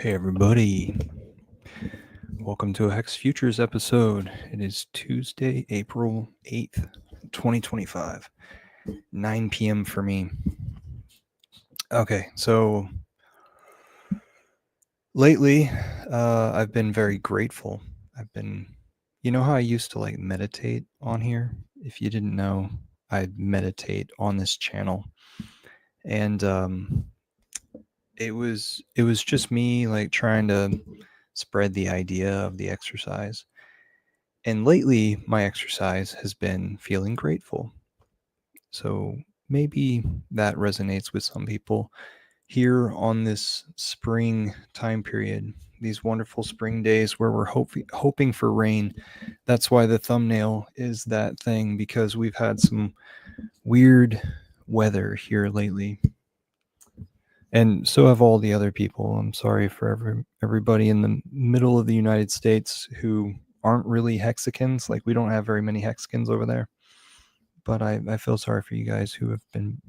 Hey everybody, welcome to a HEX Futures episode. It is Tuesday, April 8th, 2025, 9 p.m. for me. Okay, so lately I've been very grateful. You know how I used to like meditate on here? If you didn't know, I meditate on this channel. And it was just me like trying to spread the idea of the exercise. And lately, my exercise has been feeling grateful. So maybe that resonates with some people here on this spring time period, these wonderful spring days where we're hoping for rain. That's why the thumbnail is that thing, because we've had some weird weather here lately. And so have all the other people. I'm sorry for everybody in the middle of the United States who aren't really Hexicans. Like, we don't have very many Hexicans over there. But I feel sorry for you guys who have been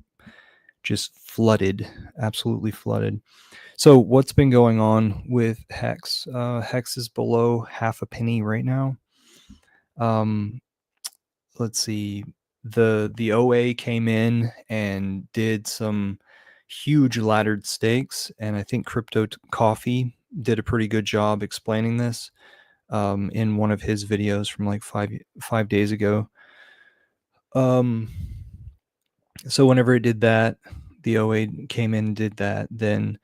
just flooded, absolutely flooded. So what's been going on with HEX? HEX is below half a penny right now. Let's see. The OA came in and did some huge laddered stakes, and I think Crypto Coffee did a pretty good job explaining this in one of his videos from like five days ago. So whenever it did that, the OA came in and did that, then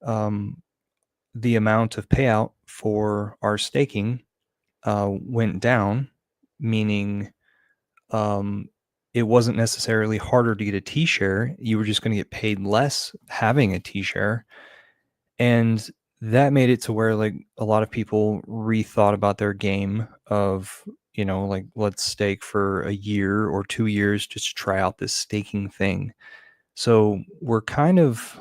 the amount of payout for our staking went down, meaning it wasn't necessarily harder to get a T-share. You were just going to get paid less having a T-share. And that made it to where like a lot of people rethought about their game of, like, let's stake for a year or 2 years just to try out this staking thing. So we're kind of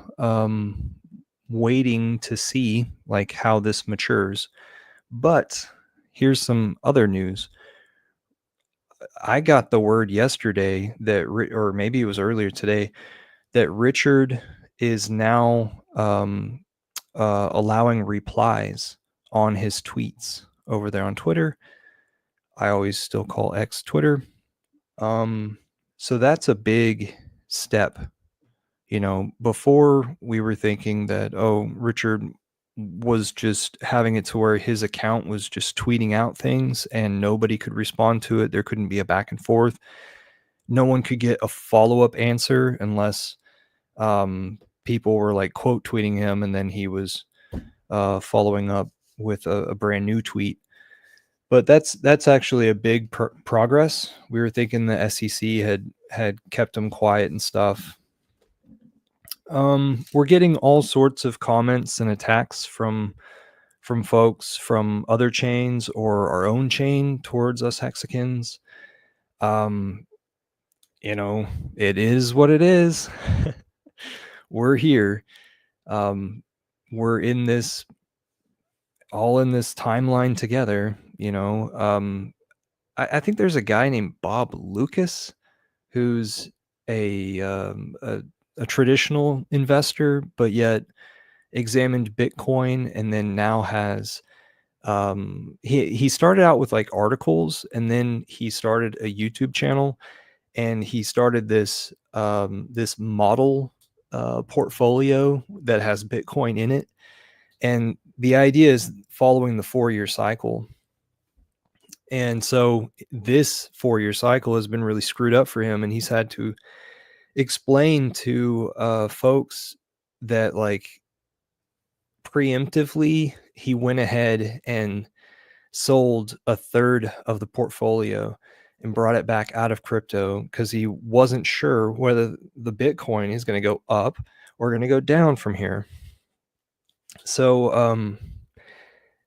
waiting to see like how this matures. But here's some other news. I got the word yesterday that, or maybe it was earlier today, that Richard is now allowing replies on his tweets over there on Twitter. I always still call X Twitter. So that's a big step. Before we were thinking that, Richard was just having it to where his account was just tweeting out things and nobody could respond to it. There couldn't be a back and forth. No one could get a follow-up answer unless people were like quote tweeting him, and then he was following up with a brand new tweet. But that's actually a big progress. We were thinking the SEC had kept him quiet and stuff. We're getting all sorts of comments and attacks from folks from other chains or our own chain towards us Hexicans. It is what it is. We're here. We're in this timeline together. I think there's a guy named Bob Lucas who's a traditional investor, but yet examined Bitcoin, and then now has he started out with like articles, and then he started a YouTube channel, and he started this this model portfolio that has Bitcoin in it. And the idea is following the 4-year cycle. And so this 4-year cycle has been really screwed up for him, and he's had to explain to folks that, like, preemptively he went ahead and sold a third of the portfolio and brought it back out of crypto because he wasn't sure whether the Bitcoin is going to go up or going to go down from here. So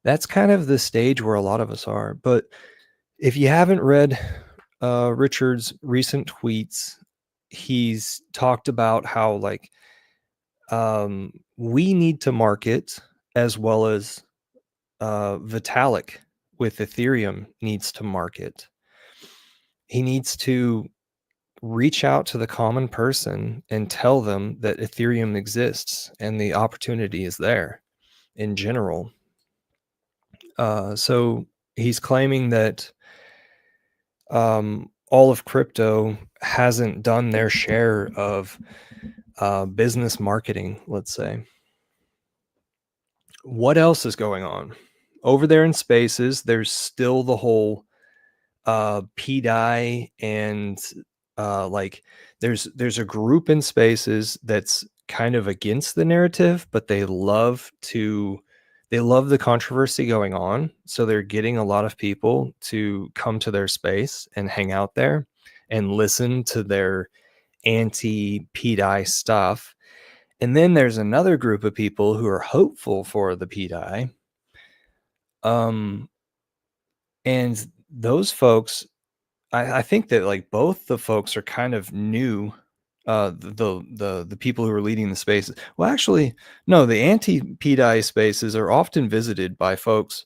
that's kind of the stage where a lot of us are. But if you haven't read Richard's recent tweets, he's talked about how, like, we need to market, as well as Vitalik with Ethereum needs to market. He needs to reach out to the common person and tell them that Ethereum exists and the opportunity is there. in general. So he's claiming that all of crypto hasn't done their share of business marketing, let's say. What else is going on? Over there in Spaces, there's still the whole PDI and like there's a group in Spaces that's kind of against the narrative, but they love the controversy going on. So they're getting a lot of people to come to their space and hang out there and listen to their anti PDI stuff. And then there's another group of people who are hopeful for the PDI. And those folks, I think that like both the folks are kind of new. The people who are leading the spaces. Well, actually, no, the anti-PDI spaces are often visited by folks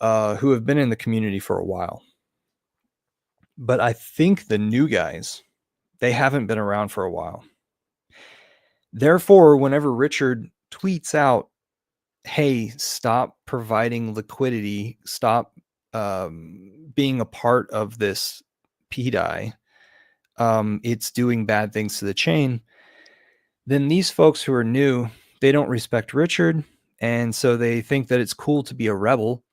who have been in the community for a while. But I think the new guys, they haven't been around for a while. Therefore, whenever Richard tweets out, hey, stop providing liquidity, stop being a part of this PDI, it's doing bad things to the chain, then these folks who are new, they don't respect Richard. And so they think that it's cool to be a rebel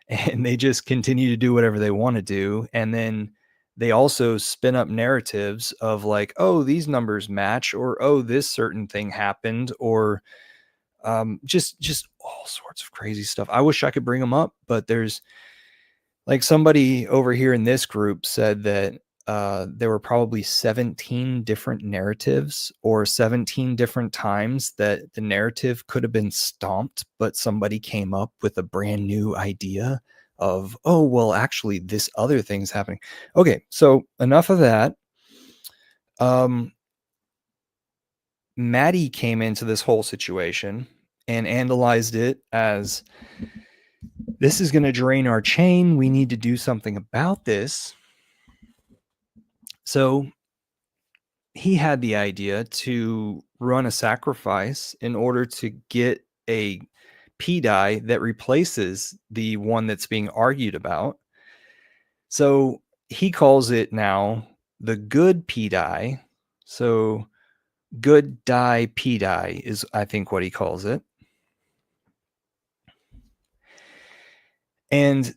and they just continue to do whatever they want to do. And then they also spin up narratives of like, oh, these numbers match, or oh, this certain thing happened, or just all sorts of crazy stuff. I wish I could bring them up, but there's like somebody over here in this group said that there were probably 17 different narratives or 17 different times that the narrative could have been stomped, but somebody came up with a brand new idea of, oh, well, actually, this other thing's happening. Okay, so enough of that. Maddie came into this whole situation and analyzed it as, this is going to drain our chain. We need to do something about this. So he had the idea to run a sacrifice in order to get a PDI that replaces the one that's being argued about. So he calls it now the good PDI. So good die PDI is, I think, what he calls it. And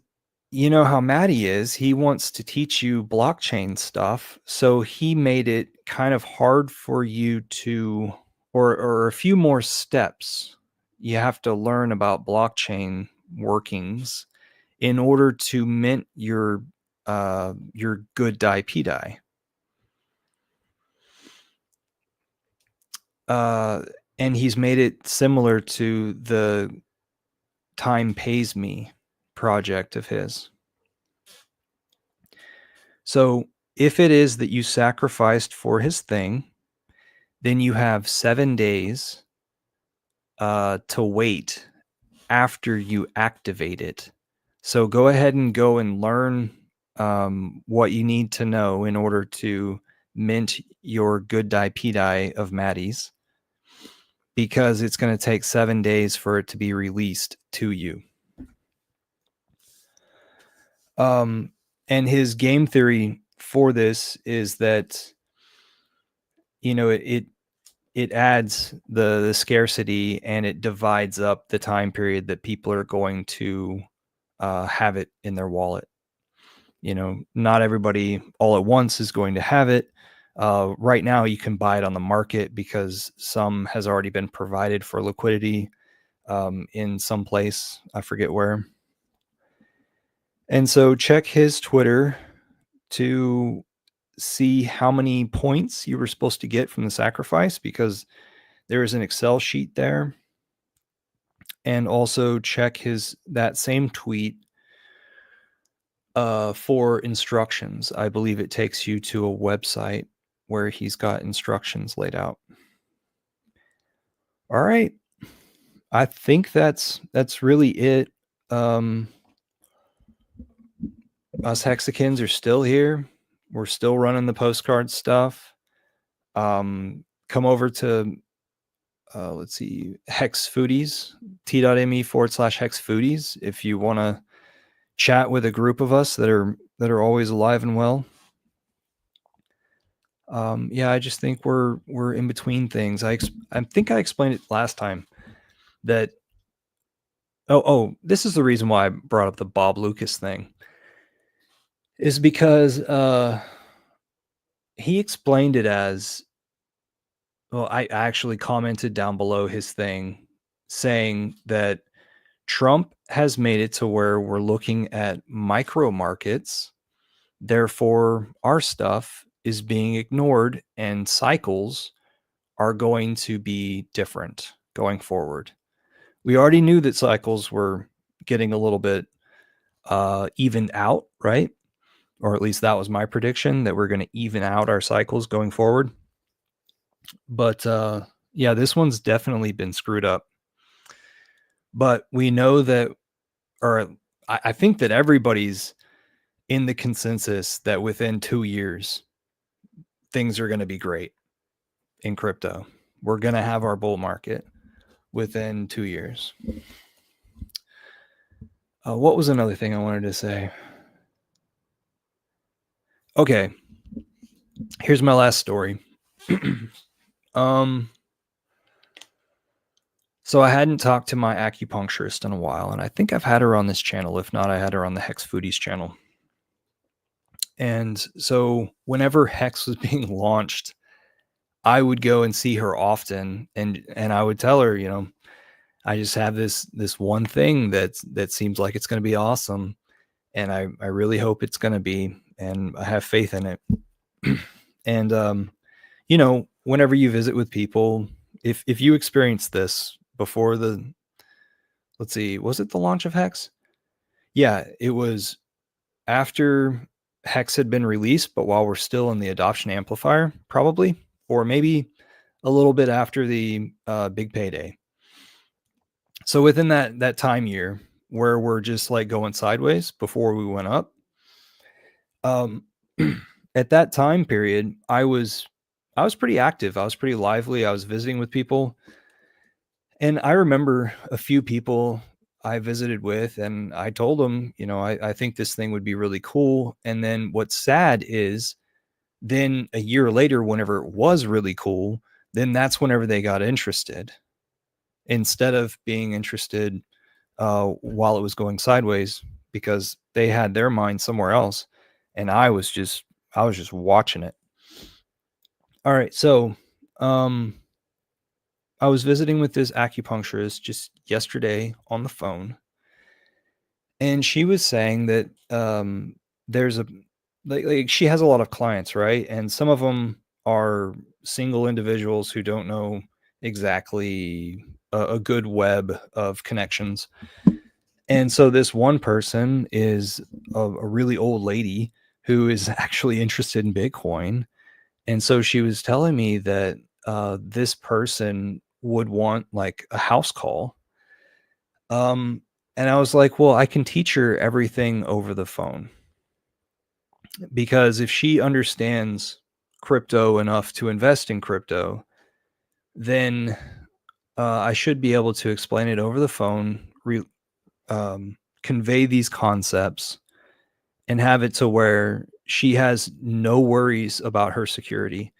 you know how Maddie is. He wants to teach you blockchain stuff. So he made it kind of hard for you to, or a few more steps. You have to learn about blockchain workings in order to mint your good die PDI. And he's made it similar to the Time Pays Me project of his. So if it is that you sacrificed for his thing, then you have 7 days to wait after you activate it. So go ahead and go and learn what you need to know in order to mint your good die PDI of Maddie's, because it's going to take 7 days for it to be released to you. And his game theory for this is that, you know, it adds the scarcity and it divides up the time period that people are going to have it in their wallet. You know, not everybody all at once is going to have it. Right now, you can buy it on the market because some has already been provided for liquidity in some place. I forget where. And so check his Twitter to see how many points you were supposed to get from the sacrifice, because there is an Excel sheet there. And also check that same tweet for instructions. I believe it takes you to a website where he's got instructions laid out. All right. I think that's really it. Us Hexicans are still here. We're still running the postcard stuff. Come over to let's see, HEX Foodies, t.me/HEX Foodies. If you want to chat with a group of us that are always alive and well. Yeah, I just think we're in between things. I think I explained it last time that this is the reason why I brought up the Bob Lucas thing, is because he explained it as, well, I actually commented down below his thing saying that Trump has made it to where we're looking at micro markets. Therefore, our stuff is being ignored and cycles are going to be different going forward. We already knew that cycles were getting a little bit evened out, right? Or at least that was my prediction, that we're going to even out our cycles going forward. But yeah, this one's definitely been screwed up. But we know that, or I think that everybody's in the consensus that within 2 years, things are going to be great in crypto. We're going to have our bull market within 2 years. What was another thing I wanted to say? Okay, here's my last story. So I hadn't talked to my acupuncturist in a while, and I think I've had her on this channel. If not, I had her on the Hex Foodies channel. And so whenever Hex was being launched, I would go and see her often, and I would tell her, I just have this one thing that seems like it's going to be awesome, and I really hope it's going to be, and I have faith in it. And whenever you visit with people, if you experience this before let's see, was it the launch of Hex? Yeah, it was after Hex had been released, but while we're still in the adoption amplifier, probably, or maybe a little bit after the big payday. So within that time year where we're just like going sideways before we went up, at that time period, I was pretty active. I was pretty lively. I was visiting with people. And I remember a few people I visited with, and I told them, I think this thing would be really cool. And then what's sad is then a year later, whenever it was really cool, then that's whenever they got interested. Instead of being interested while it was going sideways, because they had their mind somewhere else. And I was just watching it. All right. So, I was visiting with this acupuncturist just yesterday on the phone, and she was saying that there's a like she has a lot of clients, right? And some of them are single individuals who don't know exactly a good web of connections. And so this one person is a really old lady who is actually interested in Bitcoin. And so she was telling me that this person would want like a house call. And I was like, well, I can teach her everything over the phone, because if she understands crypto enough to invest in crypto, then I should be able to explain it over the phone, convey these concepts, and have it to where she has no worries about her security.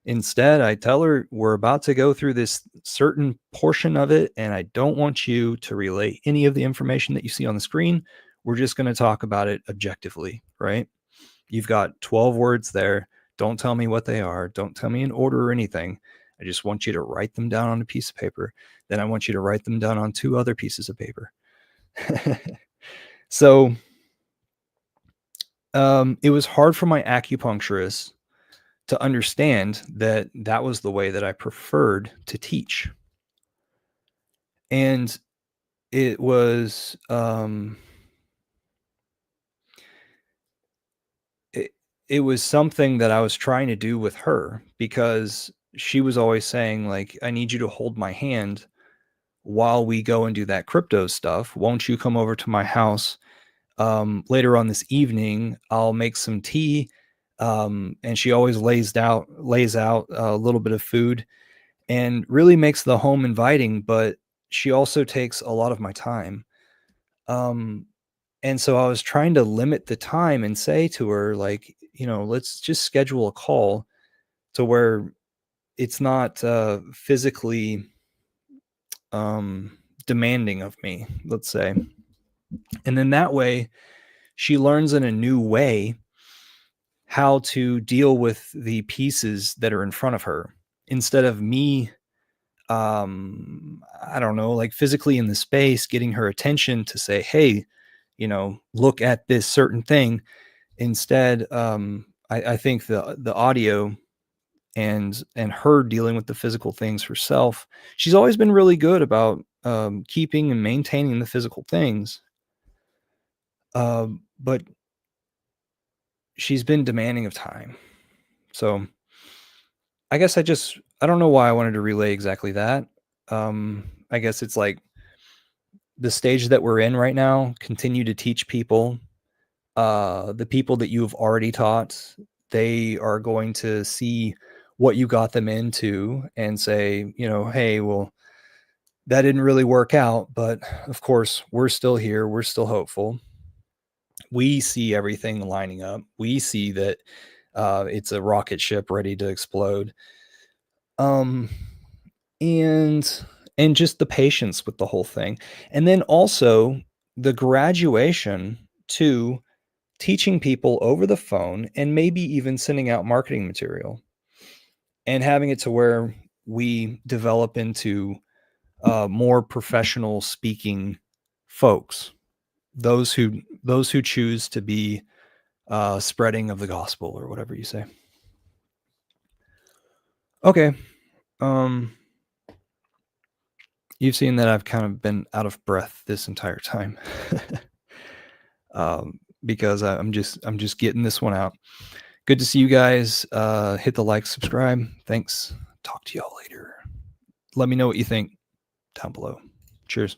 Instead, I tell her we're about to go through this certain portion of it, and I don't want you to relay any of the information that you see on the screen. We're just going to talk about it objectively, right? You've got 12 words there. Don't tell me what they are. Don't tell me an order or anything. I just want you to write them down on a piece of paper. Then I want you to write them down on 2 other pieces of paper. So it was hard for my acupuncturist to understand that that was the way that I preferred to teach. And it was it was something that I was trying to do with her, because she was always saying, like, I need you to hold my hand while we go and do that crypto stuff. Won't you come over to my house later on this evening? I'll make some tea. And she always lays out a little bit of food. and really makes the home inviting, but she also takes a lot of my time. Um, and so I was trying to limit the time and say to her, like, let's just schedule a call to where it's not physically demanding of me, let's say. And then that way, she learns in a new way how to deal with the pieces that are in front of her instead of me, I don't know, like physically in the space, getting her attention to say, hey, look at this certain thing. Instead, I think the audio and her dealing with the physical things herself, she's always been really good about keeping and maintaining the physical things. But she's been demanding of time. So I guess I don't know why I wanted to relay exactly that. I guess it's like the stage that we're in right now, continue to teach people. The people that you've already taught, they are going to see what you got them into and say, hey, well, that didn't really work out, but of course, we're still here. We're still hopeful. We see everything lining up. We see that it's a rocket ship ready to explode. Um, and and just the patience with the whole thing, and then also the graduation to teaching people over the phone and maybe even sending out marketing material and having it to where we develop into more professional speaking folks, those who choose to be spreading of the gospel or whatever you say. Okay. um you've seen that I've kind of been out of breath this entire time. Because I'm just getting this one out. Good to see you guys. Hit the like, subscribe. Thanks. Talk to y'all later. Let me know what you think down below. Cheers.